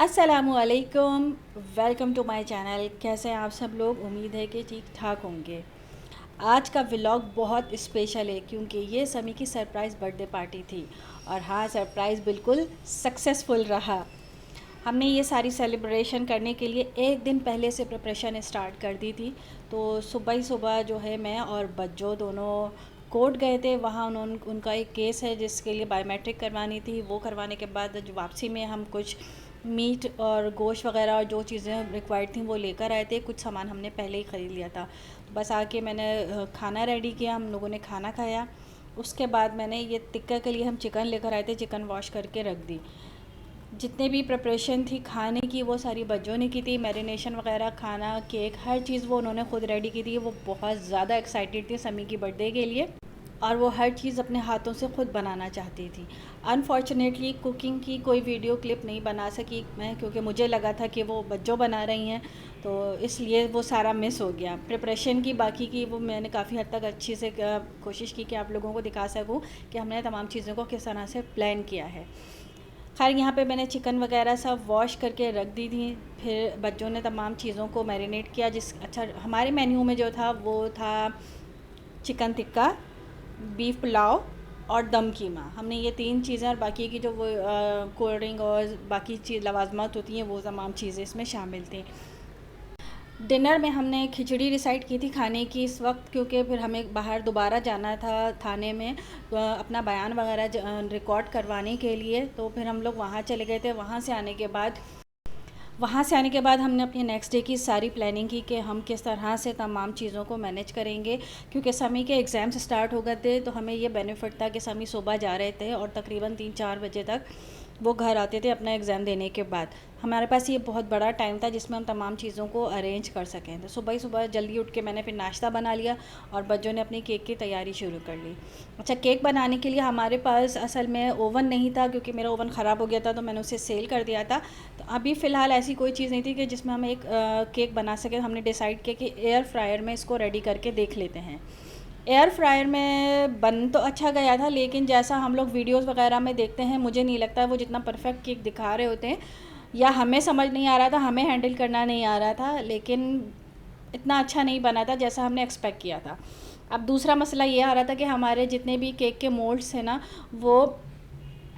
अस्सलामुअलैकुम, welcome to my channel. कैसे हैं आप सब लोग? उम्मीद है कि ठीक ठाक होंगे। आज का व्लॉग बहुत स्पेशल है क्योंकि ये समी की सरप्राइज़ बर्थडे पार्टी थी और हाँ, सरप्राइज़ बिल्कुल सक्सेसफुल रहा। हमने ये सारी सेलिब्रेशन करने के लिए एक दिन पहले से प्रिपरेशन स्टार्ट कर दी थी। तो सुबह ही सुबह जो है मैं और बच्चों दोनों कोर्ट गए थे। वहाँ उनका एक केस है जिसके लिए बायोमेट्रिक करवानी थी। वो करवाने के बाद जो वापसी में हम कुछ मीट और गोश्त वगैरह और जो चीज़ें रिक्वायर्ड थी वो लेकर आए थे। कुछ सामान हमने पहले ही ख़रीद लिया था। तो बस आके मैंने खाना रेडी किया, हम लोगों ने खाना खाया। उसके बाद मैंने ये टिक्का के लिए हम चिकन लेकर आए थे, चिकन वॉश करके रख दी। जितने भी प्रिपरेशन थी खाने की वो सारी बच्चों ने की थी। मैरिनेशन वगैरह, खाना, केक, हर चीज़ वो उन्होंने खुद रेडी की थी। वो बहुत ज़्यादा एक्साइटेड थी समी की बर्थडे के लिए और वो हर चीज़ अपने हाथों से ख़ुद बनाना चाहती थी। अनफॉर्चुनेटली कुकिंग की कोई वीडियो क्लिप नहीं बना सकी मैं, क्योंकि मुझे लगा था कि वो बच्चों बना रही हैं, तो इसलिए वो सारा मिस हो गया। प्रिपरेशन की बाकी की वो मैंने काफ़ी हद तक अच्छी से कोशिश की कि आप लोगों को दिखा सकूं कि हमने तमाम चीज़ों को किस तरह से प्लान किया है। खैर, यहाँ पे मैंने चिकन वगैरह सब वॉश करके रख दी थी। फिर बच्चों ने तमाम चीज़ों को मैरिनेट किया। अच्छा, हमारे मेन्यू में जो था वो था चिकन टिक्का, बीफ पुलाव और दम कीमा। हमने ये 3 चीज़ें और बाकी की जो वो कोल्ड ड्रिंक और बाकी चीज़ लवाजमात होती हैं वो तमाम चीज़ें इसमें शामिल थी। डिनर में हमने खिचड़ी डिसाइड की थी खाने की इस वक्त, क्योंकि फिर हमें बाहर दोबारा जाना था थाने में अपना बयान वगैरह रिकॉर्ड करवाने के लिए। तो फिर हम लोग वहाँ चले गए थे। वहाँ से आने के बाद हमने अपनी नेक्स्ट डे की सारी प्लानिंग की कि हम किस तरह से तमाम चीज़ों को मैनेज करेंगे, क्योंकि समी के एग्ज़ाम्स स्टार्ट हो गए थे। तो हमें ये बेनिफिट था कि समी सुबह जा रहे थे और तकरीबन 3-4 बजे तक वो घर आते थे अपना एग्ज़ाम देने के बाद। हमारे पास ये बहुत बड़ा टाइम था जिसमें हम तमाम चीज़ों को अरेंज कर सकें। तो सुबह ही सुबह जल्दी उठ के मैंने फिर नाश्ता बना लिया और बच्चों ने अपनी केक की तैयारी शुरू कर ली। अच्छा, केक बनाने के लिए हमारे पास असल में ओवन नहीं था, क्योंकि मेरा ओवन ख़राब हो गया था तो मैंने उसे सेल कर दिया था। तो अभी फ़िलहाल ऐसी कोई चीज़ नहीं थी कि जिसमें हम एक केक बना सकें। हमने डिसाइड किया कि एयर फ्रायर में इसको रेडी करके देख लेते हैं। एयर फ्रायर में बन तो अच्छा गया था, लेकिन जैसा हम लोग वीडियोस वगैरह में देखते हैं मुझे नहीं लगता वो जितना परफेक्ट केक दिखा रहे होते हैं, या हमें समझ नहीं आ रहा था, हमें हैंडल करना नहीं आ रहा था, लेकिन इतना अच्छा नहीं बना था जैसा हमने एक्सपेक्ट किया था। अब दूसरा मसला ये आ रहा था कि हमारे जितने भी केक के मोल्ड्स हैं ना, वो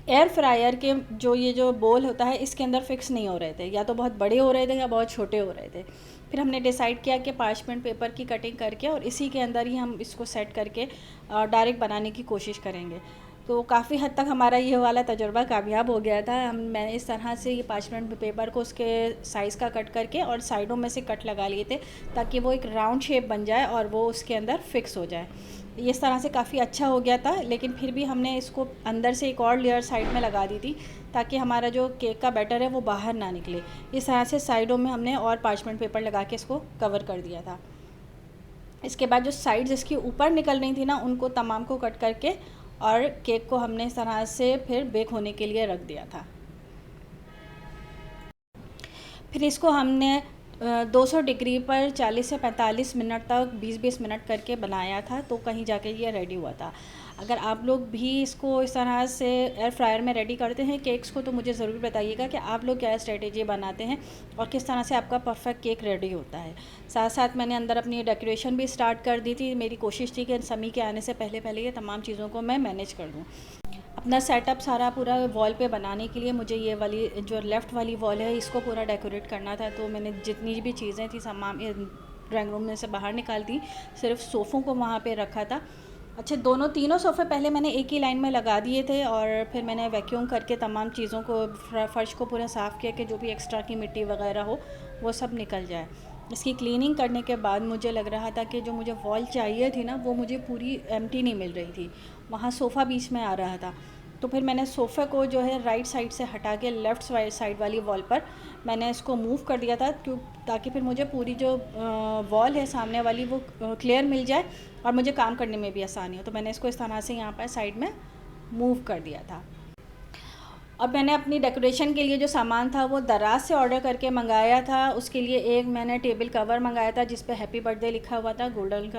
एयर फ्रायर के जो बोल होता है इसके अंदर फिक्स नहीं हो रहे थे, या तो बहुत बड़े हो रहे थे या बहुत छोटे हो रहे थे। फिर हमने डिसाइड किया कि पार्चमेंट पेपर की कटिंग करके और इसी के अंदर ही हम इसको सेट करके डायरेक्ट बनाने की कोशिश करेंगे। तो काफ़ी हद तक हमारा ये वाला तजुर्बा कामयाब हो गया था। मैंने इस तरह से ये पार्चमेंट पेपर को उसके साइज़ का कट करके और साइडों में से कट लगा लिए थे, ताकि वो एक राउंड शेप बन जाए और वो उसके अंदर फिक्स हो जाए। इस तरह से काफ़ी अच्छा हो गया था, लेकिन फिर भी हमने इसको अंदर से एक और लेयर साइड में लगा दी थी, ताकि हमारा जो केक का बैटर है वो बाहर ना निकले। इस तरह से साइडों में हमने और पार्चमेंट पेपर लगा के इसको कवर कर दिया था। इसके बाद जो साइड्स इसकी ऊपर निकल रही थी ना, उनको तमाम को कट करके और केक को हमने इस तरह से फिर बेक होने के लिए रख दिया था। फिर इसको हमने 200 डिग्री पर 40 से 45 मिनट तक 20-20 मिनट करके बनाया था, तो कहीं जाके ये रेडी हुआ था। अगर आप लोग भी इसको इस तरह से एयर फ्रायर में रेडी करते हैं केक्स को, तो मुझे ज़रूर बताइएगा कि आप लोग क्या स्ट्रेटेजी बनाते हैं और किस तरह से आपका परफेक्ट केक रेडी होता है। साथ साथ मैंने अंदर अपनी डेकोरेशन भी स्टार्ट कर दी थी। मेरी कोशिश थी कि समी के आने से पहले पहले ये तमाम चीज़ों को मैं मैनेज कर दूँ। अपना सेटअप सारा पूरा वॉल पे बनाने के लिए मुझे ये वाली जो लेफ़्ट वाली वॉल है इसको पूरा डेकोरेट करना था। तो मैंने जितनी भी चीज़ें थी सामान ड्राइंग रूम में से बाहर निकाल दी, सिर्फ सोफ़ों को वहाँ पे रखा था। अच्छा, तीनों सोफ़े पहले मैंने एक ही लाइन में लगा दिए थे और फिर मैंने वैक्यूम करके तमाम चीज़ों को फ़र्श को पूरा साफ़ किया कि जो भी एक्स्ट्रा की मिट्टी वगैरह हो वो सब निकल जाए। इसकी क्लीनिंग करने के बाद मुझे लग रहा था कि जो मुझे वॉल चाहिए थी ना, वो मुझे पूरी एम्प्टी नहीं मिल रही थी। वहाँ सोफ़ा बीच में आ रहा था। तो फिर मैंने सोफ़े को जो है राइट साइड से हटा के लेफ़्ट साइड वाली वॉल पर मैंने इसको मूव कर दिया था, ताकि फिर मुझे पूरी जो वॉल है सामने वाली वो क्लियर मिल जाए और मुझे काम करने में भी आसानी हो। तो मैंने इसको इस तरह से यहाँ पर साइड में मूव कर दिया था। अब मैंने अपनी डेकोरेशन के लिए जो सामान था वो दराज से ऑर्डर करके मंगाया था। उसके लिए एक मैंने टेबल कवर मंगाया था जिस पे हैप्पी बर्थडे लिखा हुआ था गोल्डन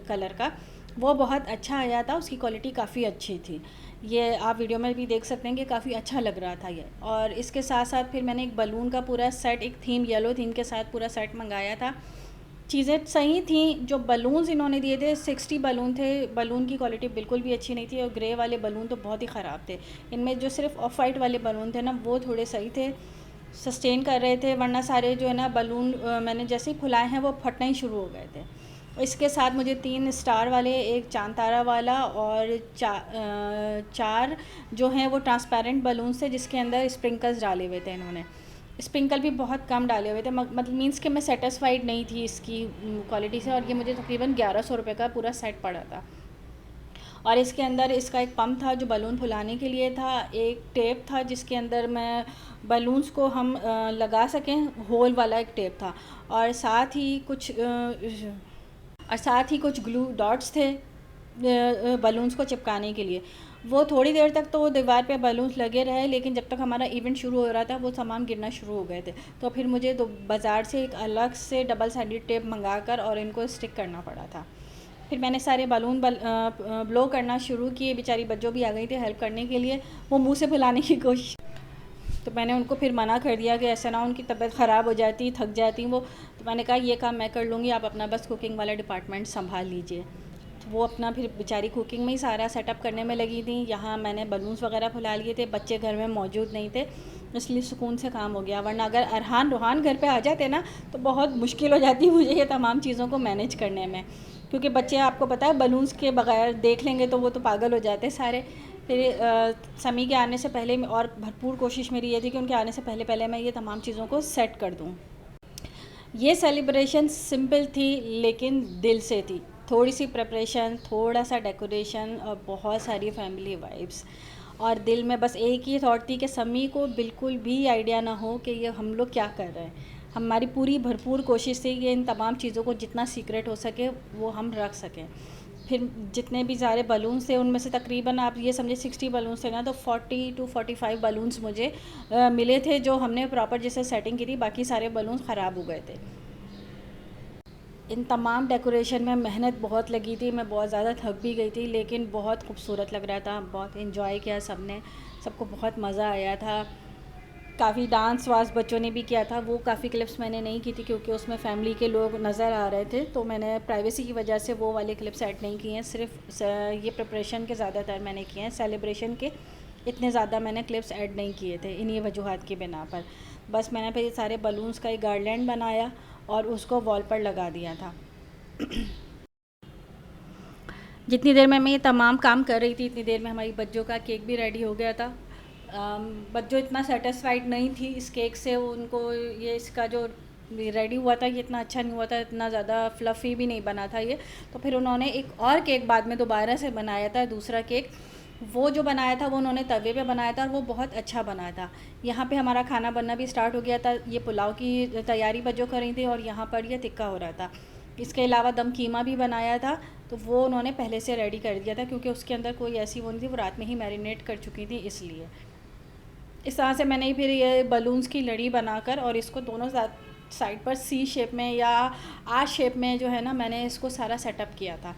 कलर का, वो बहुत अच्छा आया था, उसकी क्वालिटी काफ़ी अच्छी थी। ये आप वीडियो में भी देख सकते हैं कि काफ़ी अच्छा लग रहा था ये। और इसके साथ साथ फिर मैंने एक बलून का पूरा सेट, एक थीम येलो थीम के साथ पूरा सेट मंगाया था। चीज़ें सही थी, जो बलून्स इन्होंने दिए थे 60 बलून थे, बलून की क्वालिटी बिल्कुल भी अच्छी नहीं थी और ग्रे वाले बलून तो बहुत ही ख़राब थे। इनमें जो सिर्फ ऑफ वाइट वाले बलून थे ना, वो थोड़े सही थे, सस्टेन कर रहे थे, वरना सारे जो है ना बलून मैंने जैसे ही फुलाए हैं वो फटना ही शुरू हो गए थे। इसके साथ मुझे 3 स्टार वाले, एक चाँद तारा वाला और 4 जो हैं वो ट्रांसपेरेंट बलून्स थे जिसके अंदर स्प्रिंकल्स डाले हुए थे इन्होंने। स्प्रिंकल भी बहुत कम डाले हुए थे, मतलब मीन्स कि मैं सेटिस्फाइड नहीं थी इसकी क्वालिटी से। और ये मुझे तकरीबन 1100 रुपये का पूरा सेट पड़ा था। और इसके अंदर इसका एक पंप था जो बलून फुलाने के लिए था, एक टेप था जिसके अंदर मैं बलून्स को हम लगा सकें, होल वाला एक टेप था, और साथ ही कुछ ग्लू डॉट्स थे बलून्स को चिपकाने के लिए। वो थोड़ी देर तक तो वो दीवार पे बलून्स लगे रहे, लेकिन जब तक हमारा इवेंट शुरू हो रहा था वो सामान गिरना शुरू हो गए थे। तो फिर मुझे तो बाज़ार से एक अलग से डबल साइडेड टेप मंगा कर और इनको स्टिक करना पड़ा था। फिर मैंने सारे बलून ब्लो करना शुरू किए। बेचारी बच्चों भी आ गई थी हेल्प करने के लिए, वो मुंह से फुलाने की कोशिश, तो मैंने उनको फिर मना कर दिया कि ऐसा ना उनकी तबीयत ख़राब हो जाती, थक जाती वो। तो मैंने कहा ये काम मैं कर लूँगी, आप अपना बस कुकिंग वाला डिपार्टमेंट संभाल लीजिए। तो वो अपना फिर बेचारी कुकिंग में ही सारा सेटअप करने में लगी थी। यहाँ मैंने बलून्स वगैरह फुला लिए थे, बच्चे घर में मौजूद नहीं थे, इसलिए सुकून से काम हो गया। वरना अगर अरहान रूहान घर पे आ जाते ना तो बहुत मुश्किल हो जाती मुझे ये तमाम चीज़ों को मैनेज करने में, क्योंकि बच्चे आपको पता है बलून्स के बगैर देख लेंगे तो वो तो पागल हो जाते सारे। फिर समी के आने से पहले और भरपूर कोशिश मेरी ये थी कि उनके आने से पहले पहले मैं ये तमाम चीज़ों को सेट कर दूँ। ये सेलिब्रेशन सिंपल थी लेकिन दिल से थी। थोड़ी सी प्रिपरेशन, थोड़ा सा डेकोरेशन और बहुत सारी फैमिली वाइब्स, और दिल में बस एक ही थॉट थी कि समी को बिल्कुल भी आइडिया ना हो कि ये हम लोग क्या कर रहे हैं। हमारी पूरी भरपूर कोशिश थी कि इन तमाम चीज़ों को जितना सीक्रेट हो सके वो हम रख सकें। फिर जितने भी सारे बलून्स थे उनमें से तकरीबन आप ये समझे 60 बलून्स थे ना, तो 40 to 45 बलून्स मुझे मिले थे जो हमने प्रॉपर जैसे सेटिंग की थी, बाकी सारे बलून्स ख़राब हो गए थे। इन तमाम डेकोरेशन में मेहनत बहुत लगी थी, मैं बहुत ज़्यादा थक भी गई थी, लेकिन बहुत खूबसूरत लग रहा था, बहुत इन्जॉय किया सबने, सबको बहुत मज़ा आया था। काफ़ी डांस वांस बच्चों ने भी किया था, वो काफ़ी क्लिप्स मैंने नहीं की थी क्योंकि उसमें फैमिली के लोग नज़र आ रहे थे, तो मैंने प्राइवेसी की वजह से वो वाले क्लिप्स ऐड नहीं किए हैं। सिर्फ ये प्रिपरेशन के ज़्यादातर मैंने किए हैं, सेलिब्रेशन के इतने ज़्यादा मैंने क्लिप्स ऐड नहीं किए थे इन्हीं वजूहात की बिना पर। बस मैंने फिर ये सारे बलून्स का एक गार्डलैंड बनाया और उसको वॉल पर लगा दिया था। जितनी देर में मैं ये तमाम काम कर रही थी इतनी देर में हमारी बच्चों का केक भी रेडी हो गया था। बच्चों इतना सेटिस्फाइड नहीं थी इस केक से, उनको ये इसका जो रेडी हुआ था ये इतना अच्छा नहीं हुआ था, इतना ज़्यादा फ्लफ़ी भी नहीं बना था ये। तो फिर उन्होंने एक और केक बाद में दोबारा से बनाया था, दूसरा केक। वो जो बनाया था वो उन्होंने तवे पे बनाया था और वो बहुत अच्छा बना था। यहाँ पे हमारा खाना बनना भी स्टार्ट हो गया था, ये पुलाव की तैयारी बच्चों कर रही थी और यहाँ पर ये टिक्का हो रहा था। इसके अलावा दम कीमा भी बनाया था, तो वो उन्होंने पहले से रेडी कर दिया था क्योंकि उसके अंदर कोई ऐसी वो नहीं थी, वो रात में ही मैरिनेट कर चुकी थी इसलिए। इस तरह से मैंने फिर ये बलून्स की लड़ी बनाकर और इसको दोनों साइड पर सी शेप में या आर शेप में जो है ना मैंने इसको सारा सेटअप किया था।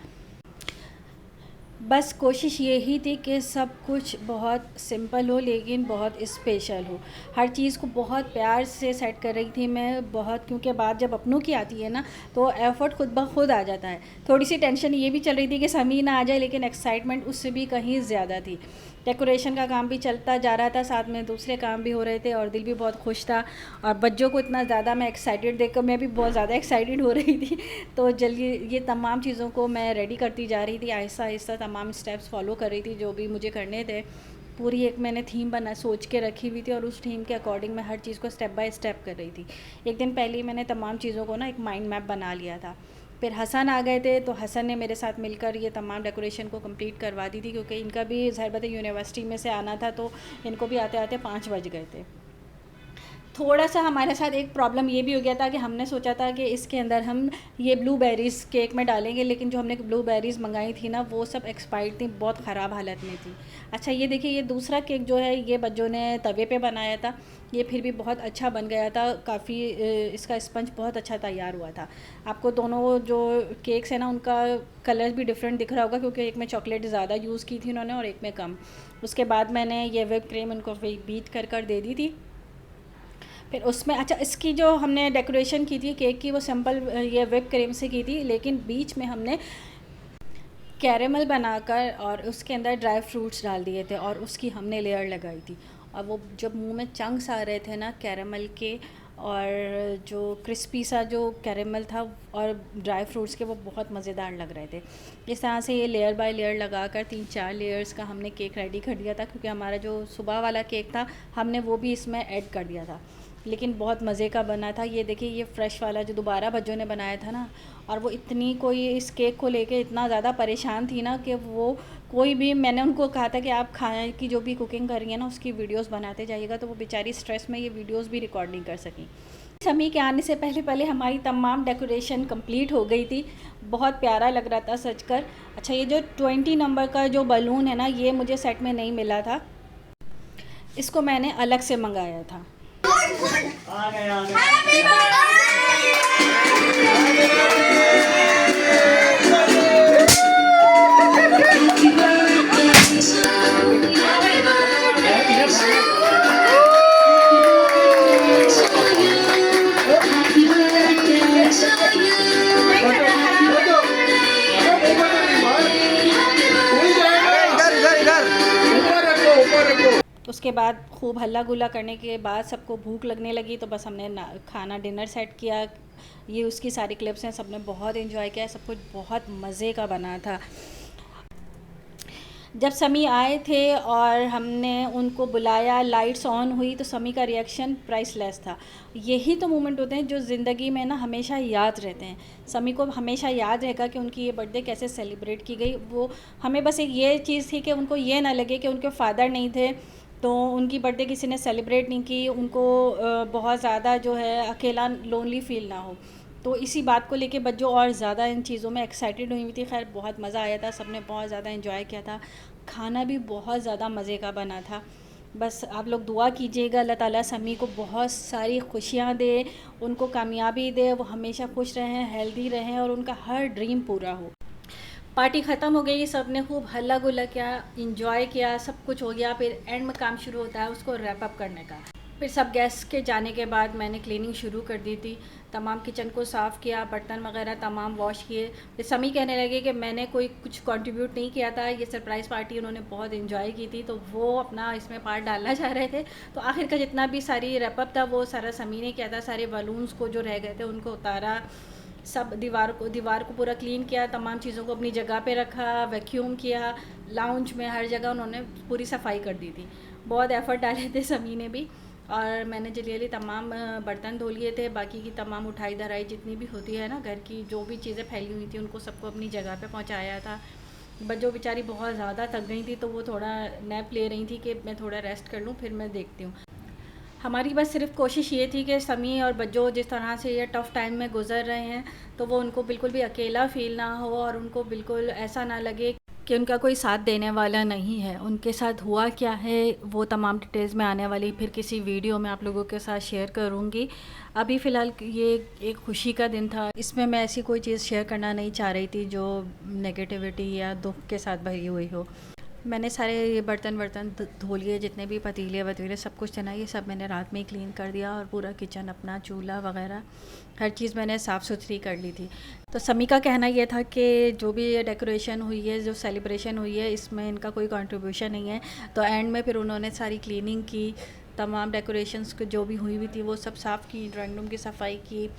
बस कोशिश यही थी कि सब कुछ बहुत सिंपल हो लेकिन बहुत स्पेशल हो। हर चीज़ को बहुत प्यार से सेट कर रही थी मैं बहुत, क्योंकि बात जब अपनों की आती है ना तो एफ़र्ट खुद ब खुद आ जाता है। थोड़ी सी टेंशन ये भी चल रही थी कि समी ना आ जाए, लेकिन एक्साइटमेंट उससे भी कहीं ज़्यादा थी। डेकोरेशन का काम भी चलता जा रहा था, साथ में दूसरे काम भी हो रहे थे और दिल भी बहुत खुश था। और बच्चों को इतना ज़्यादा मैं एक्साइटेड देखकर मैं भी बहुत ज़्यादा एक्साइटेड हो रही थी। तो जल्दी ये तमाम चीज़ों को मैं रेडी करती जा रही थी, आहिस्ता आहिस्ता तमाम स्टेप्स फॉलो कर रही थी जो भी मुझे करने थे। पूरी एक मैंने थीम बना सोच के रखी हुई थी और उस थीम के अकॉर्डिंग मैं हर चीज़ को स्टेप बाय स्टेप कर रही थी। एक दिन पहले ही मैंने तमाम चीज़ों को ना एक माइंड मैप बना लिया था। फिर हसन आ गए थे तो हसन ने मेरे साथ मिलकर ये तमाम डेकोरेशन को कंप्लीट करवा दी थी, क्योंकि इनका भी ज़ाहिर बात है यूनिवर्सिटी में से आना था, तो इनको भी आते आते 5 बज गए थे। थोड़ा सा हमारे साथ एक प्रॉब्लम ये भी हो गया था कि हमने सोचा था कि इसके अंदर हम ये ब्लूबेरीज़ केक में डालेंगे, लेकिन जो हमने ब्लूबेरीज़ मंगाई थी ना वो सब एक्सपायर्ड थी, बहुत ख़राब हालत में थी। अच्छा ये देखिए, ये दूसरा केक जो है ये बच्चों ने तवे पे बनाया था, ये फिर भी बहुत अच्छा बन गया था, काफ़ी इसका स्पंज बहुत अच्छा तैयार हुआ था। आपको दोनों जो केक्स हैं ना उनका कलर भी डिफरेंट दिख रहा होगा, क्योंकि एक में चॉकलेट ज़्यादा यूज़ की थी उन्होंने और एक में कम। उसके बाद मैंने ये व्हिप क्रीम उनको बीट कर दे दी थी। फिर उसमें अच्छा इसकी जो हमने डेकोरेशन की थी केक की वो सिंपल ये व्हिप क्रीम से की थी, लेकिन बीच में हमने कैरेमल बनाकर और उसके अंदर ड्राई फ्रूट्स डाल दिए थे और उसकी हमने लेयर लगाई थी। और वो जब मुंह में चंक्स आ रहे थे ना कैरेमल के, और जो क्रिस्पी सा जो कैरेमल था और ड्राई फ्रूट्स के, वो बहुत मज़ेदार लग रहे थे। इस तरह से ये लेयर बाय लेयर लगाकर 3-4 लेयर्स का हमने केक रेडी कर दिया था, क्योंकि हमारा जो सुबह वाला केक था हमने वो भी इसमें ऐड कर दिया था, लेकिन बहुत मज़े का बना था। ये देखिए, ये फ़्रेश वाला जो दोबारा बच्चों ने बनाया था ना, और वो इतनी कोई इस केक को लेके इतना ज़्यादा परेशान थी ना कि वो कोई भी, मैंने उनको कहा था कि आप खाने की जो भी कुकिंग कर रही हैं ना उसकी वीडियोस बनाते जाइएगा, तो वो बेचारी स्ट्रेस में ये वीडियोस भी रिकॉर्ड नहीं कर सकी। समी के आने से पहले पहले हमारी तमाम डेकोरेशन कंप्लीट हो गई थी, बहुत प्यारा लग रहा था सच कर। अच्छा ये जो 20 नंबर का जो बलून है ना, ये मुझे सेट में नहीं मिला था, इसको मैंने अलग से मंगाया था। आ गए। उसके बाद खूब हल्ला गुल्ला करने के बाद सबको भूख लगने लगी, तो बस हमने खाना डिनर सेट किया। ये उसकी सारी क्लिप्स हैं, सबने बहुत एंजॉय किया, सब कुछ बहुत मज़े का बना था। जब समी आए थे और हमने उनको बुलाया, लाइट्स ऑन हुई, तो समी का रिएक्शन प्राइसलेस था। यही तो मोमेंट होते हैं जो ज़िंदगी में ना हमेशा याद रहते हैं। समी को हमेशा याद रहेगा कि उनकी ये बर्थडे कैसे सेलिब्रेट की गई। वो हमें बस एक ये चीज़ थी कि उनको ये ना लगे कि उनके फादर नहीं थे तो उनकी बर्थडे किसी ने सेलिब्रेट नहीं की, उनको बहुत ज़्यादा जो है अकेला लोनली फ़ील ना हो। तो इसी बात को लेके बच्चों और ज़्यादा इन चीज़ों में एक्साइटेड हुई थी। खैर बहुत मज़ा आया था, सबने बहुत ज़्यादा एंजॉय किया था, खाना भी बहुत ज़्यादा मज़े का बना था। बस आप लोग दुआ कीजिएगा अल्लाह ताला समी को बहुत सारी खुशियाँ दे, उनको कामयाबी दे, वो हमेशा खुश रहें, हेल्दी रहें और उनका हर ड्रीम पूरा हो। पार्टी ख़त्म हो गई, सब ने खूब हल्ला गुल्ला किया, इंजॉय किया, सब कुछ हो गया। फिर एंड में काम शुरू होता है उसको रैप अप करने का। फिर सब गेस्ट के जाने के बाद मैंने क्लीनिंग शुरू कर दी थी, तमाम किचन को साफ़ किया, बर्तन वगैरह तमाम वॉश किए। फिर समी कहने लगे कि मैंने कोई कुछ कंट्रीब्यूट नहीं किया था, ये सरप्राइज़ पार्टी उन्होंने बहुत एंजॉय की थी, तो वो अपना इसमें पार्ट डालना चाह रहे थे। तो आखिर का जितना भी सारी रैप अप था वो सारा समी ने किया था। सारे बलून्स को जो रह गए थे उनको उतारा, सब दीवार को पूरा क्लीन किया, तमाम चीज़ों को अपनी जगह पे रखा, वैक्यूम किया, लाउंज में हर जगह उन्होंने पूरी सफाई कर दी थी। बहुत एफ़र्ट डाले थे समी ने भी। और मैंने जल्दी तमाम बर्तन धो लिए थे, बाकी की तमाम उठाई धराई जितनी भी होती है ना घर की, जो भी चीज़ें फैली हुई थी उनको सबको अपनी जगह पे पहुंचाया था। बच्चों बेचारी बहुत ज़्यादा थक गई थी, तो वो थोड़ा नैप ले रही थी कि मैं थोड़ा रेस्ट कर लूँ, फिर मैं देखती हूँ। हमारी बस सिर्फ कोशिश ये थी कि समी और बच्चों जिस तरह से ये टफ़ टाइम में गुज़र रहे हैं, तो वो उनको बिल्कुल भी अकेला फ़ील ना हो और उनको बिल्कुल ऐसा ना लगे कि उनका कोई साथ देने वाला नहीं है। उनके साथ हुआ क्या है वो तमाम डिटेल्स में आने वाली फिर किसी वीडियो में आप लोगों के साथ शेयर करूँगी। अभी फ़िलहाल ये एक खुशी का दिन था, इसमें मैं ऐसी कोई चीज़ शेयर करना नहीं चाह रही थी जो नेगेटिविटी या दुख के साथ भरी हुई हो। मैंने सारे ये बर्तन धो लिए, जितने भी पतीले वतीले सब कुछ थे ना, ये सब मैंने रात में ही क्लीन कर दिया और पूरा किचन अपना चूल्हा वगैरह हर चीज़ मैंने साफ़ सुथरी कर ली थी। तो समी का कहना ये था कि जो भी ये डेकोरेशन हुई है, जो सेलिब्रेशन हुई है, इसमें इनका कोई कंट्रीब्यूशन नहीं है। तो एंड में फिर उन्होंने सारी क्लीनिंग की, तमाम डेकोरेशंस जो भी हुई थी वो सब साफ़ की, ड्राइंग रूम की सफाई की,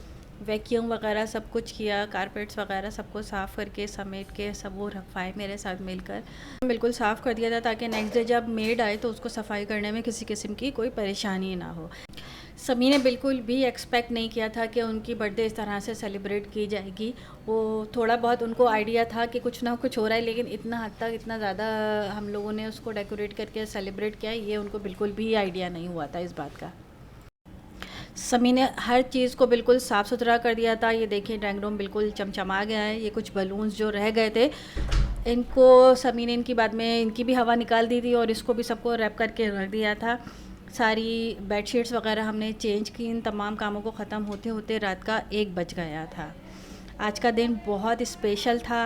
वैक्यूम वगैरह सब कुछ किया, कारपेट्स वगैरह सबको साफ़ करके समेट के सब वो रखवाए मेरे साथ मिलकर बिल्कुल साफ़ कर दिया था, ताकि नेक्स्ट डे जब मेड आए तो उसको सफाई करने में किसी किस्म की कोई परेशानी ना हो। समी ने बिल्कुल भी एक्सपेक्ट नहीं किया था कि उनकी बर्थडे इस तरह से सेलिब्रेट की जाएगी। वो थोड़ा बहुत उनको आइडिया था कि कुछ ना कुछ हो रहा है, लेकिन इतना हद तक इतना ज़्यादा हम लोगों ने उसको डेकोरेट करके सेलिब्रेट किया, ये उनको बिल्कुल भी आइडिया नहीं हुआ था इस बात का। समी ने हर चीज़ को बिल्कुल साफ़ सुथरा कर दिया था। ये देखिए ड्राइंग रूम बिल्कुल चमचमा गया है। ये कुछ बलून्स जो रह गए थे, इनको समी ने इनकी बाद में इनकी भी हवा निकाल दी थी और इसको भी सबको रैप करके रख दिया था। सारी बेडशीट्स वगैरह हमने चेंज की। इन तमाम कामों को ख़त्म होते होते रात का 1 बज गया था। आज का दिन बहुत स्पेशल था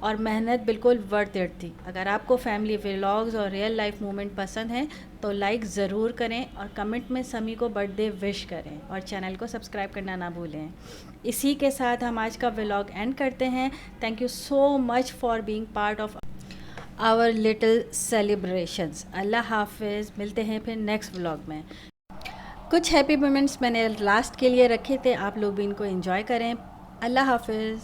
और मेहनत बिल्कुल वर्थ इट थी। अगर आपको फैमिली व्लॉग्स और रियल लाइफ मोमेंट पसंद हैं तो लाइक ज़रूर करें और कमेंट में समी को बर्थडे विश करें और चैनल को सब्सक्राइब करना ना भूलें। इसी के साथ हम आज का व्लॉग एंड करते हैं। Thank you so much for being part of our little celebrations. अल्लाह हाफिज़। मिलते हैं फिर नेक्स्ट व्लॉग में। कुछ हैप्पी मोमेंट्स मैंने लास्ट के लिए रखे थे, आप लोग भी इनको एंजॉय करें। अल्लाह हाफिज़।